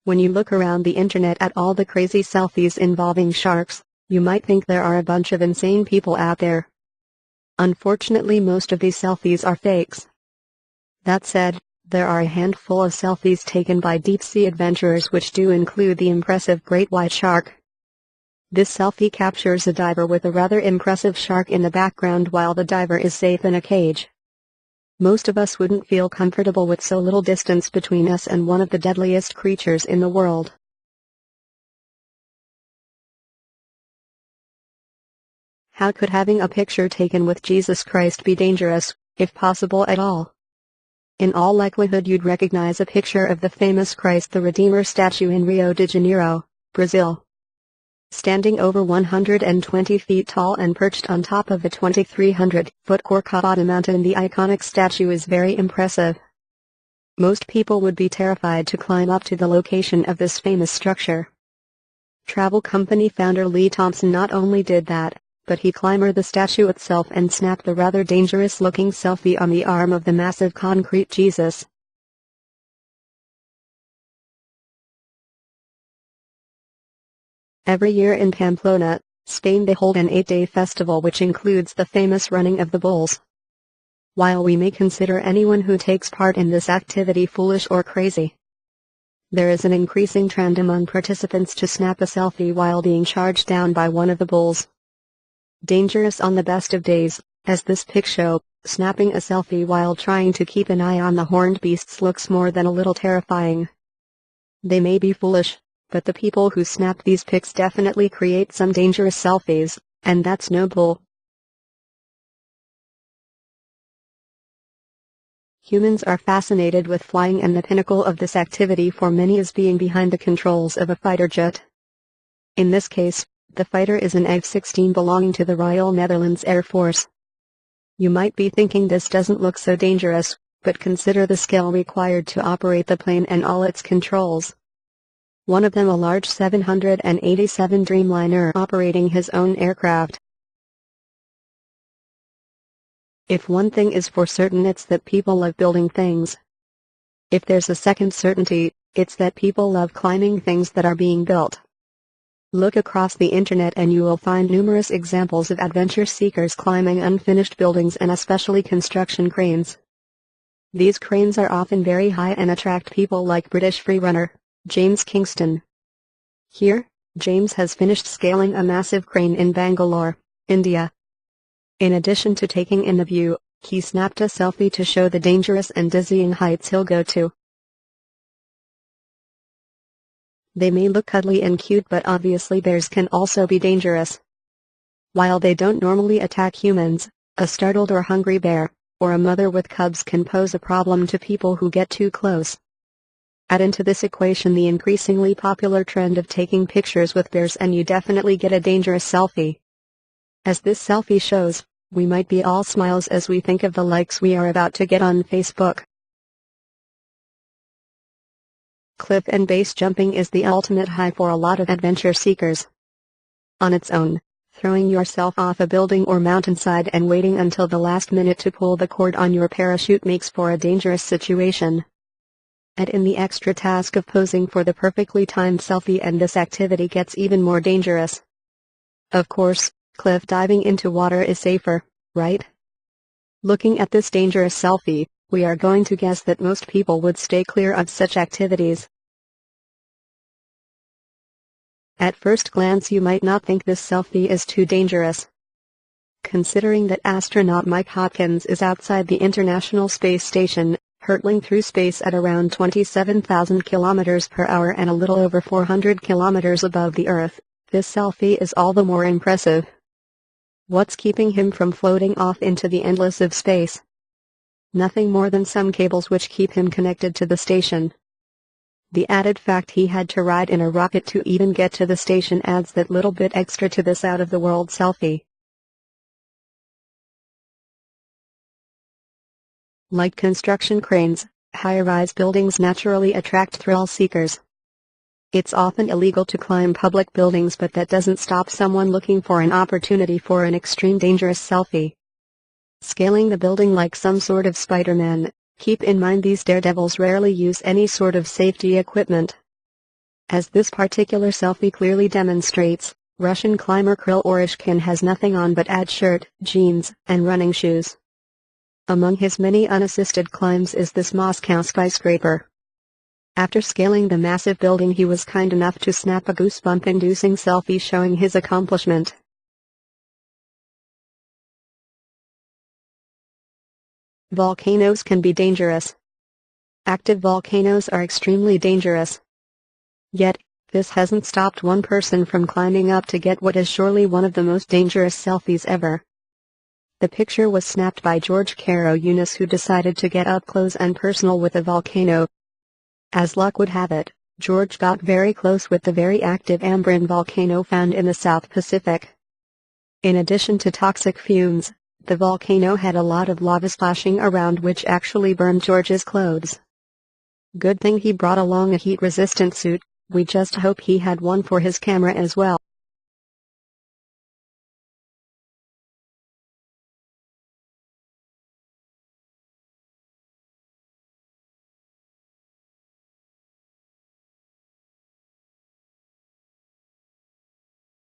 When you look around the internet at all the crazy selfies involving sharks, you might think there are a bunch of insane people out there. Unfortunately, most of these selfies are fakes. That said, there are a handful of selfies taken by deep-sea adventurers which do include the impressive great white shark. This selfie captures a diver with a rather impressive shark in the background while the diver is safe in a cage. Most of us wouldn't feel comfortable with so little distance between us and one of the deadliest creatures in the world. How could having a picture taken with Jesus Christ be dangerous, if possible at all? In all likelihood you'd recognize a picture of the famous Christ the Redeemer statue in Rio de Janeiro, Brazil. Standing over 120 feet tall and perched on top of the 2,300-foot Corcovado mountain, the iconic statue is very impressive. Most people would be terrified to climb up to the location of this famous structure. Travel company founder Lee Thompson not only did that, but he climbed the statue itself and snapped the rather dangerous-looking selfie on the arm of the massive concrete Jesus. Every year in Pamplona, Spain, they hold an 8-day festival which includes the famous running of the bulls. While we may consider anyone who takes part in this activity foolish or crazy, there is an increasing trend among participants to snap a selfie while being charged down by one of the bulls. Dangerous on the best of days, as this pic show, snapping a selfie while trying to keep an eye on the horned beasts looks more than a little terrifying. They may be foolish, but the people who snap these pics definitely create some dangerous selfies, and that's no bull. Humans are fascinated with flying, and the pinnacle of this activity for many is being behind the controls of a fighter jet. In this case, the fighter is an F-16 belonging to the Royal Netherlands Air Force. You might be thinking this doesn't look so dangerous, but consider the skill required to operate the plane and all its controls. One of them a large 787 Dreamliner operating his own aircraft. If one thing is for certain, it's that people love building things. If there's a second certainty, it's that people love climbing things that are being built. Look across the internet and you will find numerous examples of adventure seekers climbing unfinished buildings, and especially construction cranes. These cranes are often very high and attract people like British freerunner James Kingston. Here, James has finished scaling a massive crane in Bangalore, India. In addition to taking in the view, he snapped a selfie to show the dangerous and dizzying heights he'll go to. They may look cuddly and cute, but obviously bears can also be dangerous. While they don't normally attack humans, a startled or hungry bear, or a mother with cubs can pose a problem to people who get too close. Add into this equation the increasingly popular trend of taking pictures with bears and you definitely get a dangerous selfie. As this selfie shows, we might be all smiles as we think of the likes we are about to get on Facebook. Cliff and base jumping is the ultimate high for a lot of adventure seekers. On its own, throwing yourself off a building or mountainside and waiting until the last minute to pull the cord on your parachute makes for a dangerous situation. Add in the extra task of posing for the perfectly timed selfie and this activity gets even more dangerous. Of course, cliff diving into water is safer, right? Looking at this dangerous selfie, we are going to guess that most people would stay clear of such activities. At first glance you might not think this selfie is too dangerous. Considering that astronaut Mike Hopkins is outside the International Space Station, hurtling through space at around 27,000 kilometers per hour and a little over 400 kilometers above the Earth, this selfie is all the more impressive. What's keeping him from floating off into the endless of space? Nothing more than some cables which keep him connected to the station. The added fact he had to ride in a rocket to even get to the station adds that little bit extra to this out-of-the-world selfie. Like construction cranes, high-rise buildings naturally attract thrill seekers. It's often illegal to climb public buildings, but that doesn't stop someone looking for an opportunity for an extreme dangerous selfie. Scaling the building like some sort of Spider-Man, keep in mind these daredevils rarely use any sort of safety equipment. As this particular selfie clearly demonstrates, Russian climber Kirill Oreshkin has nothing on but a shirt, jeans, and running shoes. Among his many unassisted climbs is this Moscow skyscraper. After scaling the massive building, he was kind enough to snap a goosebump-inducing selfie showing his accomplishment. Volcanoes can be dangerous. Active volcanoes are extremely dangerous. Yet, this hasn't stopped one person from climbing up to get what is surely one of the most dangerous selfies ever. The picture was snapped by George Caro Yunus, who decided to get up close and personal with a volcano. As luck would have it, George got very close with the very active Ambrin volcano found in the South Pacific. In addition to toxic fumes, the volcano had a lot of lava splashing around, which actually burned George's clothes. Good thing he brought along a heat-resistant suit. We just hope he had one for his camera as well.